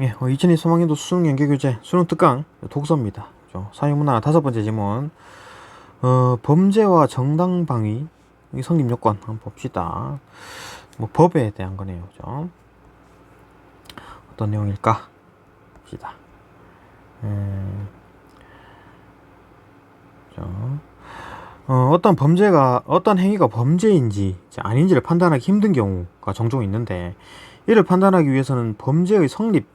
예, 2023학년도 수능 연계교재 수능 특강 독서입니다. 사회문화 5번째 지문. 범죄와 정당방위 성립 요건 한번 봅시다. 뭐 법에 대한 거네요. 그죠? 어떤 내용일까? 봅시다. 어떤 행위가 범죄인지 아닌지를 판단하기 힘든 경우가 종종 있는데, 이를 판단하기 위해서는 범죄의 성립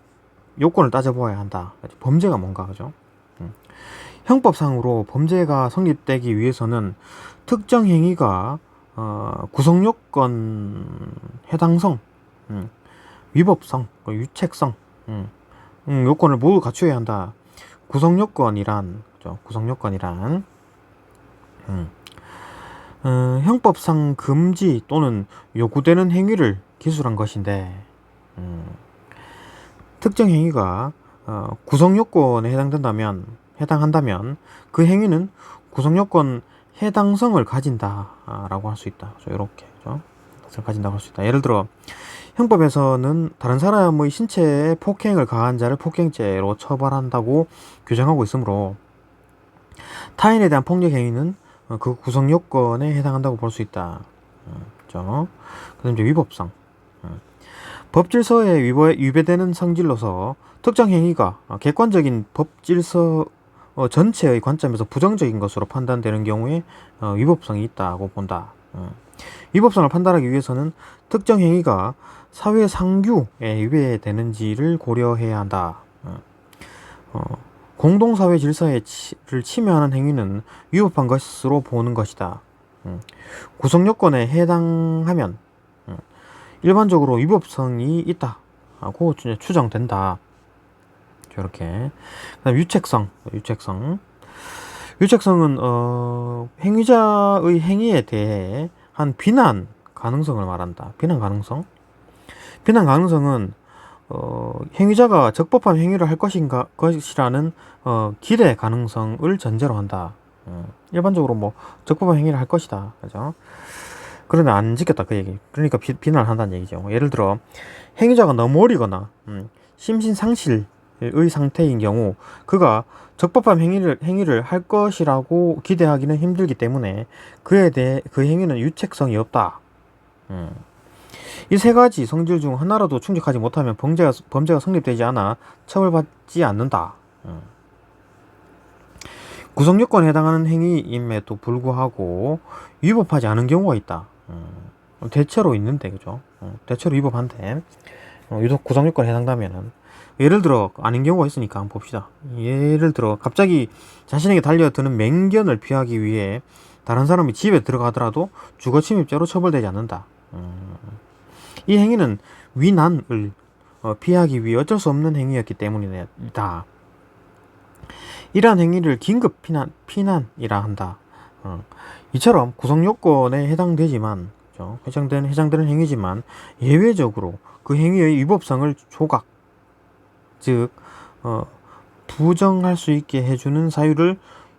요건을 따져보아야 한다. 범죄가 뭔가, 그죠? 형법상으로 범죄가 성립되기 위해서는 특정 행위가 구성요건, 해당성, 위법성, 유책성, 요건을 모두 갖추어야 한다. 구성요건이란, 그죠? 구성요건이란 형법상 금지 또는 요구되는 행위를 기술한 것인데, 특정 행위가 구성요건에 해당한다면 그 행위는 구성요건 해당성을 가진다라고 할 수 있다. 이렇게, 그죠? 가진다고 할 수 있다. 예를 들어 형법에서는 다른 사람의 신체에 폭행을 가한 자를 폭행죄로 처벌한다고 규정하고 있으므로, 타인에 대한 폭력 행위는 그 구성요건에 해당한다고 볼 수 있다. 그죠? 그다음 이제 위법성. 법질서에 위배되는 성질로서 특정 행위가 객관적인 법질서 전체의 관점에서 부정적인 것으로 판단되는 경우에 위법성이 있다고 본다. 위법성을 판단하기 위해서는 특정 행위가 사회 상규에 위배되는지를 고려해야 한다. 공동사회 질서를 침해하는 행위는 위법한 것으로 보는 것이다. 구성요건에 해당하면 일반적으로 위법성이 있다고 추정된다. 이렇게. 그다음 유책성은 행위자의 행위에 대해 한 비난 가능성을 말한다. 비난 가능성은 행위자가 적법한 행위를 할 것이라는 기대 가능성을 전제로 한다. 일반적으로 뭐 적법한 행위를 할 것이다. 그죠? 그런데 안 지켰다, 그 얘기. 그러니까 비난을 한다는 얘기죠. 예를 들어 행위자가 너무 어리거나 심신상실의 상태인 경우, 그가 적법한 행위를 할 것이라고 기대하기는 힘들기 때문에 그에 대해 그 행위는 유책성이 없다. 이 세 가지 성질 중 하나라도 충족하지 못하면 범죄가 성립되지 않아 처벌받지 않는다. 구성요건에 해당하는 행위임에도 불구하고 위법하지 않은 경우가 있다. 대체로 있는데, 그죠? 대체로 위법한데, 유독 구성요건에 해당되면은, 예를 들어 아닌 경우가 있으니까 한번 봅시다. 예를 들어 갑자기 자신에게 달려드는 맹견을 피하기 위해 다른 사람이 집에 들어가더라도 주거침입죄로 처벌되지 않는다. 이 행위는 위난을 피하기 위해 어쩔 수 없는 행위였기 때문이다. 이러한 행위를 긴급 피난이라 한다. 이처럼 구성요건에 해당되는 행위지만 예외적으로 그 행위의 위법성을 부정할 수 있게 해주는 사유를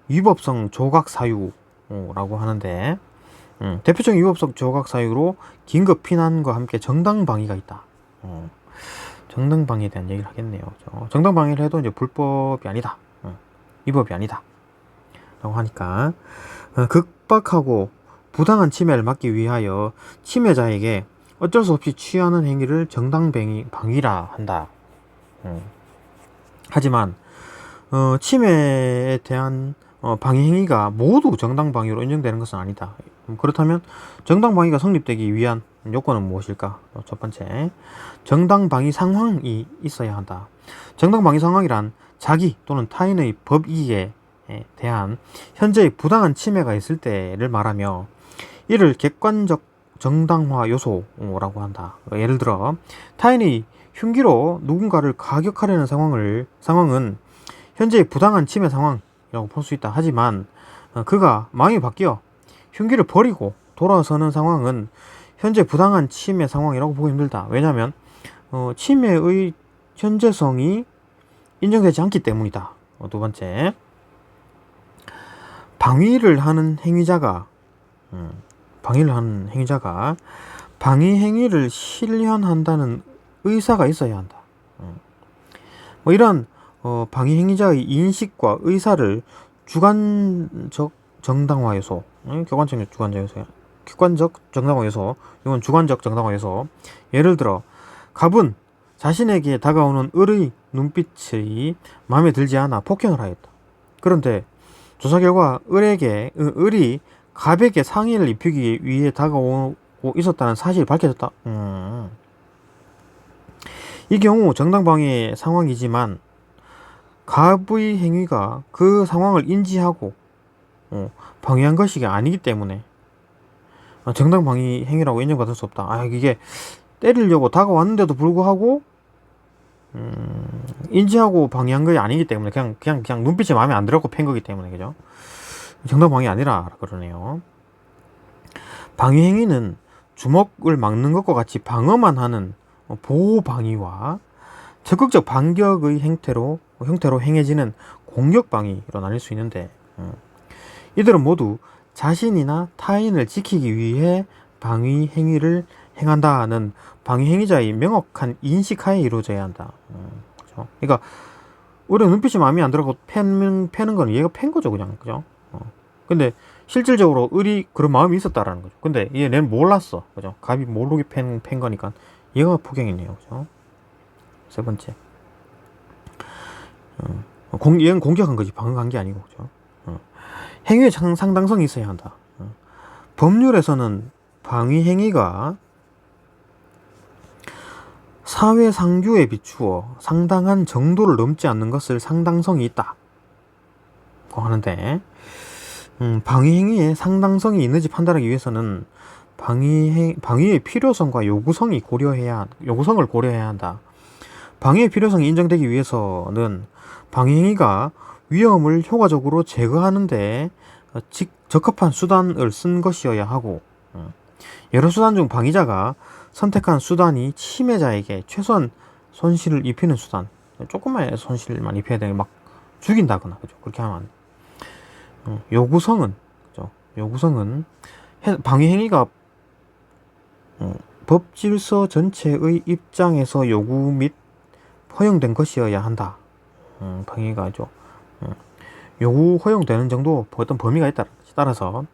위법성 조각 사유라고 하는데, 대표적인 위법성 조각 사유로 긴급 피난과 함께 정당방위가 있다. 정당방위에 대한 얘기를 하겠네요. 정당방위를 해도 이제 불법이 아니다. 위법이 아니다. 라고 하니까, 극박하고 부당한 침해를 막기 위하여 침해자에게 어쩔 수 없이 취하는 행위를 정당방위라 한다. 하지만 침해에 대한 방위 행위가 모두 정당방위로 인정되는 것은 아니다. 그렇다면 정당방위가 성립되기 위한 요건은 무엇일까? 첫 번째, 정당방위 상황이 있어야 한다. 정당방위 상황이란 자기 또는 타인의 법이익에 대한 현재의 부당한 침해가 있을 때를 말하며, 이를 객관적 정당화 요소라고 한다. 예를 들어 타인이 흉기로 누군가를 가격하려는 상황은 현재의 부당한 침해 상황이라고 볼 수 있다. 하지만 그가 마음이 바뀌어 흉기를 버리고 돌아서는 상황은 현재 부당한 침해 상황이라고 보기 힘들다. 왜냐하면 침해의 현재성이 인정되지 않기 때문이다. 두 번째, 방위를 하는 행위자가 방위 행위를 실현한다는 의사가 있어야 한다. 이런 방위 행위자의 인식과 의사를 주관적 정당화해서, 객관적 정당화해서, 이건 주관적 정당화해서, 예를 들어 갑은 자신에게 다가오는 을의 눈빛이 마음에 들지 않아 폭행을 하였다. 그런데 조사 결과 을이 갑에게 상의를 입히기 위해 다가오고 있었다는 사실이 밝혀졌다. 이 경우 정당방위의 상황이지만 갑의 행위가 그 상황을 인지하고 방위한 것이 아니기 때문에 정당방위 행위라고 인정받을 수 없다. 이게 때리려고 다가왔는데도 불구하고 인지하고 방위한 것이 아니기 때문에 그냥 눈빛이 마음에 안 들었고 팬 거기 때문에, 그죠? 정당방위 아니라 그러네요. 방위 행위는 주먹을 막는 것과 같이 방어만 하는 보호 방위와 적극적 반격의 형태로 행해지는 공격 방위로 나뉠 수 있는데, 이들은 모두 자신이나 타인을 지키기 위해 방위 행위를 행한다는 방위 행위자의 명확한 인식하에 이루어져야 한다. 그렇죠? 그러니까 우리 눈빛이 마음에 안 들어가고 패는 건 얘가 팬 거죠, 그냥, 그죠? 근데 실질적으로 을이 그런 마음이 있었다라는 거죠. 근데 얘는 몰랐어, 그죠? 갑이 모르게 팬 거니까 얘가 폭행이네요, 그죠? 세 번째, 얘는 공격한 거지 방어한 게 아니고, 그죠? 행위의 상당성이 있어야 한다. 법률에서는 방위 행위가 사회 상규에 비추어 상당한 정도를 넘지 않는 것을 상당성이 있다고 하는데, 방위 행위에 상당성이 있는지 판단하기 위해서는 방위의 필요성과 요구성을 고려해야 한다. 방위의 필요성이 인정되기 위해서는 방위 행위가 위험을 효과적으로 제거하는데 적합한 수단을 쓴 것이어야 하고, 여러 수단 중 방위자가 선택한 수단이 침해자에게 최소한 손실을 입히는 수단, 조금만 손실만 입혀야 되는, 막 죽인다거나, 그죠? 그렇게 하면 안 돼. 요구성은, 그죠? 요구성은 방위 행위가 법 질서 전체의 입장에서 요구 및 허용된 것이어야 한다. 방위가죠. 요구 허용되는 정도 어떤 범위가 있다. 따라서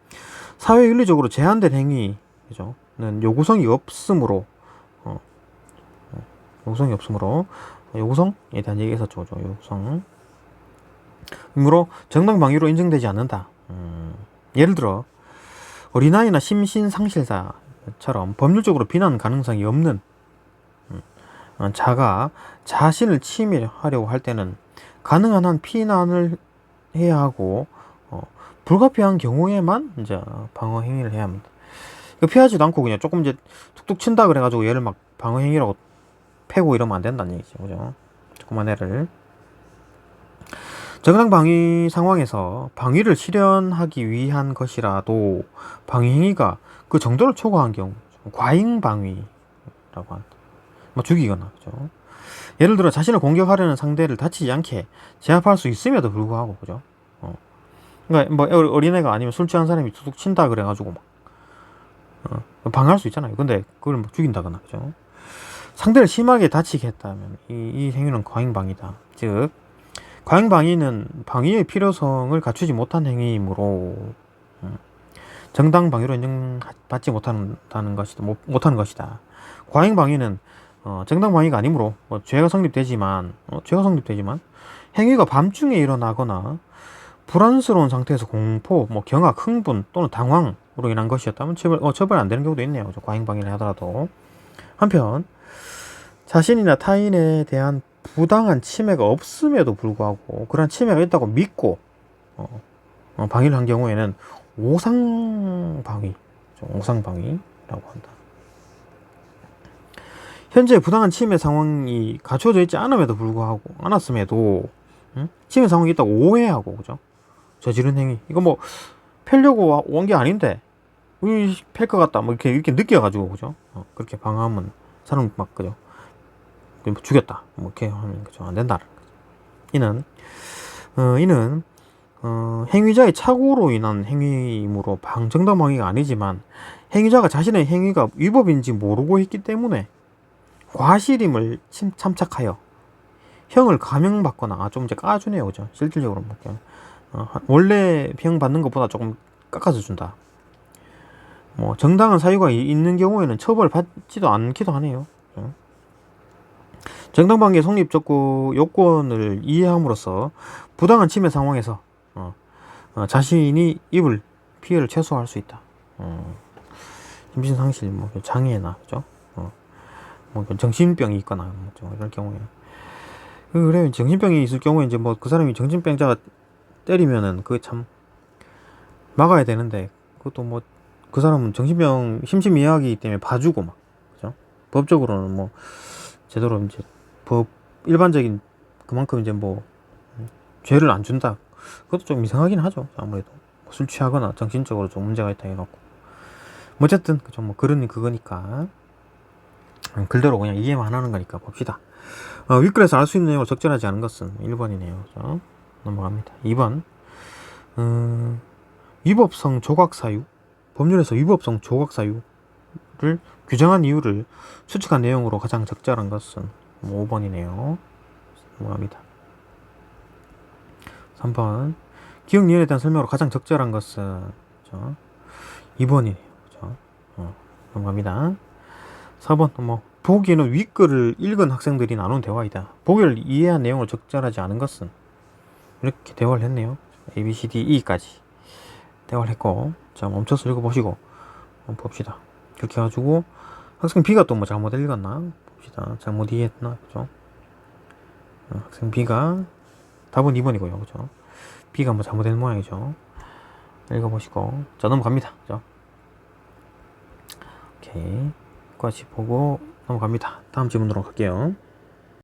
사회윤리적으로 제한된 행위, 그죠? 는 요구성이 없으므로 요구성에 대한 얘기가 있었죠. 요구성이므로 정당방위로 인정되지 않는다. 예를 들어 어린아이나 심신상실자처럼 법률적으로 비난 가능성이 없는 자가 자신을 침해하려고 할 때는 가능한 한 피난을 해야 하고, 불가피한 경우에만 이제 방어 행위를 해야 합니다. 피하지도 않고 그냥 조금 이제 툭툭 친다 그래가지고 얘를 막 방어 행위라고 패고 이러면 안 된다는 얘기죠, 그죠? 조그만 애를. 정당 방위 상황에서 방위를 실현하기 위한 것이라도 방위 행위가 그 정도를 초과한 경우, 과잉 방위라고 한다. 죽이거나, 그죠? 예를 들어 자신을 공격하려는 상대를 다치지 않게 제압할 수 있음에도 불구하고, 그죠? 그러니까 어린애가 아니면 술 취한 사람이 툭툭 친다 그래가지고 막 방어할 수 있잖아요. 근데 그걸 죽인다거나, 그죠? 상대를 심하게 다치게 했다면 이 행위는 과잉방위다. 즉 과잉방위는 방위의 필요성을 갖추지 못한 행위이므로 정당방위로 인정받지 못하는 것이다. 과잉방위는 정당방위가 아니므로 죄가 성립되지만 행위가 밤중에 일어나거나 불안스러운 상태에서 공포, 경악, 흥분 또는 당황으로 인한 것이었다면 처벌 안 되는 경우도 있네요. 과잉방위를 하더라도. 한편 자신이나 타인에 대한 부당한 침해가 없음에도 불구하고 그런 침해가 있다고 믿고 방위를 한 경우에는 오상방위라고 한다. 현재 부당한 침해 상황이 갖춰져 있지 않았음에도 침해 상황이 있다고 오해하고, 그죠? 저지른 행위, 이거 패려고 온 게 아닌데 팰 것 같다, 이렇게 느껴가지고, 그죠? 그렇게 방어하면 사람 막, 그죠? 죽였다, 이렇게 하면, 그죠? 안 된다. 이는 행위자의 착오로 인한 행위이므로 정당방위가 아니지만 행위자가 자신의 행위가 위법인지 모르고 했기 때문에 과실임을 참착하여 형을 감형받거나 좀 이제 까주네요. 그죠? 실질적으로 볼게요. 원래 형 받는 것보다 조금 깎아서 준다. 뭐 정당한 사유가 있는 경우에는 처벌받지도 않기도 하네요. 그죠? 정당방위 성립 요건을 이해함으로써 부당한 침해 상황에서 자신이 입을 피해를 최소화할 수 있다. 심신상실, 뭐 장애나, 그죠? 뭐 정신병이 있거나 뭐 이럴 경우에. 그래, 정신병이 있을 경우에 이제 뭐 그 사람이 정신병자가 때리면은 그게 참 막아야 되는데, 그것도 뭐 그 사람은 정신병 심신미약이기 때문에 봐주고 막, 그죠? 법적으로는 뭐 제대로 이제 일반적인 그만큼 이제 뭐 죄를 안 준다. 그것도 좀 이상하긴 하죠. 아무래도 술 취하거나 정신적으로 좀 문제가 있다 해갖고. 어쨌든 그죠. 뭐 그거니까 글대로 그냥 이해만 하는 거니까 봅시다. 윗글에서 알 수 있는 내용을 적절하지 않은 것은 1번이네요. 그죠? 넘어갑니다. 2번. 위법성 조각사유. 법률에서 위법성 조각사유를 규정한 이유를 추측한 내용으로 가장 적절한 것은 5번이네요. 넘어갑니다. 3번. 기억니은에 대한 설명으로 가장 적절한 것은 2번이네요. 그죠? 넘어갑니다. 4번. 뭐 보기에는 윗글을 읽은 학생들이 나눈 대화이다. 보기를 이해한 내용을 적절하지 않은 것은 이렇게 대화를 했네요. A, B, C, D, E까지 대화를 했고, 자 멈춰서 읽어보시고 봅시다. 그렇게 해가지고 학생 B가 또 뭐 잘못 읽었나 봅시다. 잘못 이해했나, 그죠? 학생 B가 답은 2번이고요. 그죠? B가 뭐 잘못된 모양이죠. 읽어보시고 자 넘어갑니다. 그죠? 오케이, 여기까지 보고 넘어갑니다. 다음 질문으로 갈게요.